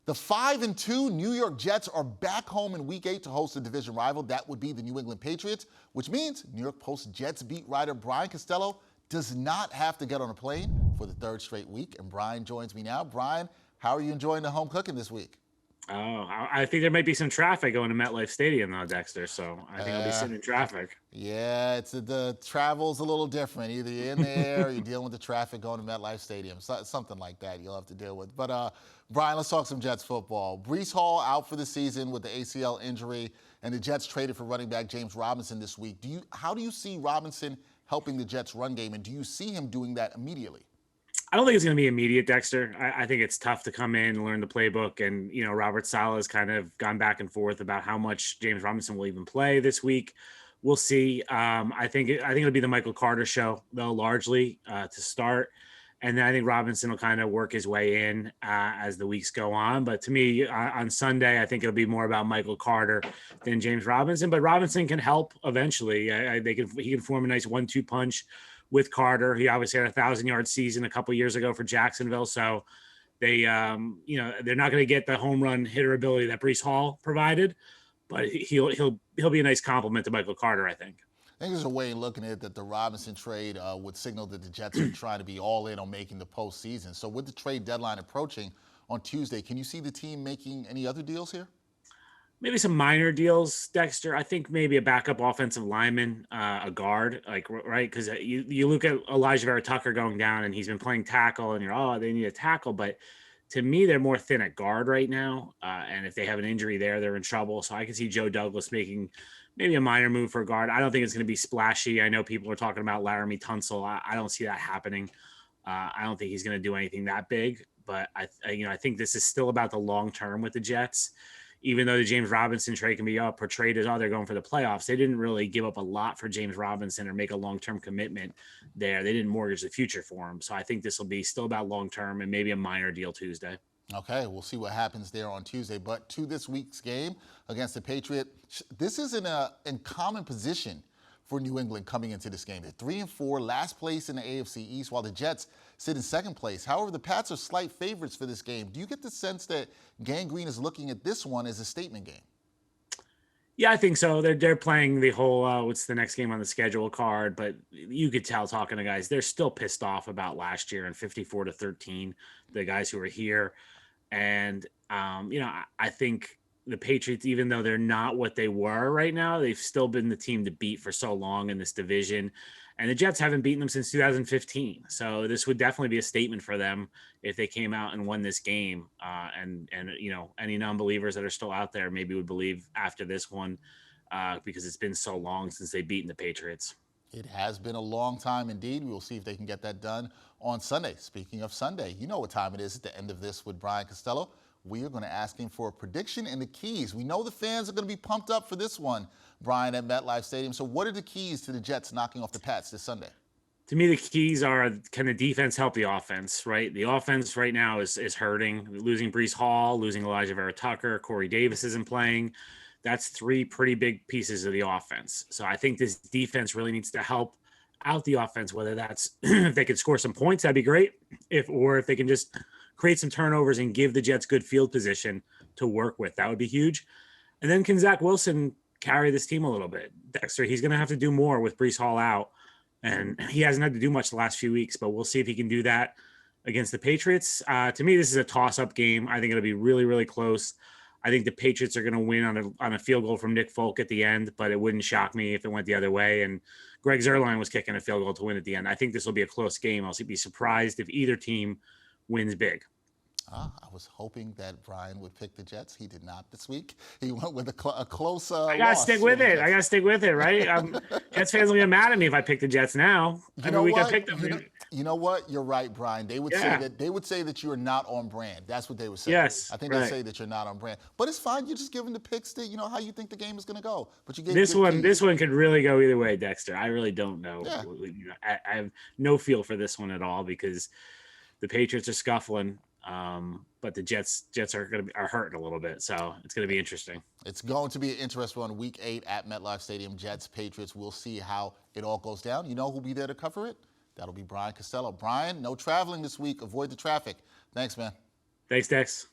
The 5-2 New York Jets are back home in Week 8 to host a division rival. That would be the New England Patriots, which means New York Post Jets beat writer Brian Costello does not have to get on a plane for the third straight week. And Brian joins me now. Brian, how are you enjoying the home cooking this week? Oh, I think there might be some traffic going to MetLife Stadium though, Dexter. So I think I'll be Uh, sitting in traffic. yeah, the travel's a little different. Either you're in there or you're dealing with the traffic going to MetLife Stadium. Something like that you'll have to deal with. But Brian, let's talk some Jets football. Breece Hall out for the season with the ACL injury, and the Jets traded for running back James Robinson this week. How do you see Robinson helping the Jets run game, and do you see him doing that immediately? I don't think it's going to be immediate, Dexter. I think it's tough to come in and learn the playbook. And, Robert Saleh has kind of gone back and forth about how much James Robinson will even play this week. We'll see. I think it'll be the Michael Carter show, though, largely to start. And then I think Robinson will kind of work his way in as the weeks go on. But to me, on Sunday, I think it'll be more about Michael Carter than James Robinson. But Robinson can help eventually. He can form a nice 1-2 punch with Carter. He obviously had a 1,000-yard season a couple years ago for Jacksonville. So they're not going to get the home run hitter ability that Breece Hall provided, but he'll be a nice compliment to Michael Carter, I think. I think there's a way of looking at it that the Robinson trade would signal that the Jets are trying to be all in on making the postseason. So with the trade deadline approaching on Tuesday, can you see the team making any other deals here? Maybe some minor deals, Dexter. I think maybe a backup offensive lineman, a guard, right? Because you look at Elijah Vera Tucker going down, and he's been playing tackle, and they need a tackle. But to me, they're more thin at guard right now. And if they have an injury there, they're in trouble. So I can see Joe Douglas making maybe a minor move for a guard. I don't think it's going to be splashy. I know people are talking about Laramie Tunsil. I don't see that happening. I don't think he's going to do anything that big. But I think this is still about the long term with the Jets. Even though the James Robinson trade can be portrayed as, they're going for the playoffs, they didn't really give up a lot for James Robinson or make a long-term commitment there. They didn't mortgage the future for him. So I think this will be still about long-term and maybe a minor deal Tuesday. Okay, we'll see what happens there on Tuesday. But to this week's game against the Patriots, this is in common position for New England coming into this game. They're 3-4, last place in the AFC East, while the Jets sit in second place. However, the Pats are slight favorites for this game. Do you get the sense that Gang Green is looking at this one as a statement game? Yeah, I think so. They're playing the whole what's the next game on the schedule card, but you could tell talking to guys, they're still pissed off about last year and 54-13, the guys who were here. And I think the Patriots, even though they're not what they were right now, they've still been the team to beat for so long in this division. And the Jets haven't beaten them since 2015. So this would definitely be a statement for them if they came out and won this game. And any non-believers that are still out there maybe would believe after this one because it's been so long since they've beaten the Patriots. It has been a long time indeed. We will see if they can get that done on Sunday. Speaking of Sunday, you know what time it is at the end of this with Brian Costello. We are going to ask him for a prediction and the keys. We know the fans are going to be pumped up for this one, Brian, at MetLife Stadium. So what are the keys to the Jets knocking off the Pats this Sunday? To me, the keys are, can the defense help the offense, right? The offense right now is hurting. Losing Breece Hall, losing Elijah Vera Tucker, Corey Davis isn't playing. That's three pretty big pieces of the offense. So I think this defense really needs to help out the offense, whether that's if they could score some points, that'd be great. If they can just create some turnovers and give the Jets good field position to work with, that would be huge. And then can Zach Wilson carry this team a little bit? Dexter, he's going to have to do more with Breece Hall out. And he hasn't had to do much the last few weeks, but we'll see if he can do that against the Patriots. To me, this is a toss-up game. I think it'll be really, really close. I think the Patriots are going to win on a field goal from Nick Folk at the end, but it wouldn't shock me if it went the other way. And Greg Zuerlein was kicking a field goal to win at the end. I think this will be a close game. I'll be surprised if either team wins big. I was hoping that Brian would pick the Jets. He did not this week. He went with a close I got to stick with it. I got to stick with it, right? Jets fans will get mad at me if I pick the Jets now. Every week I pick them. You know what? You're right, Brian. They would say that you are not on brand. That's what they would say. Yes, I think they say that you're not on brand. But it's fine. You're just giving the picks to how you think the game is going to go. But you gave this one could really go either way, Dexter. I really don't know. Yeah. I have no feel for this one at all because the Patriots are scuffling. But the Jets are hurting a little bit, so it's going to be interesting. It's going to be an interesting one. Week 8 at MetLife Stadium. Jets, Patriots. We'll see how it all goes down. You know who'll be there to cover it? That'll be Brian Costello. Brian, no traveling this week. Avoid the traffic. Thanks, man. Thanks, Dex.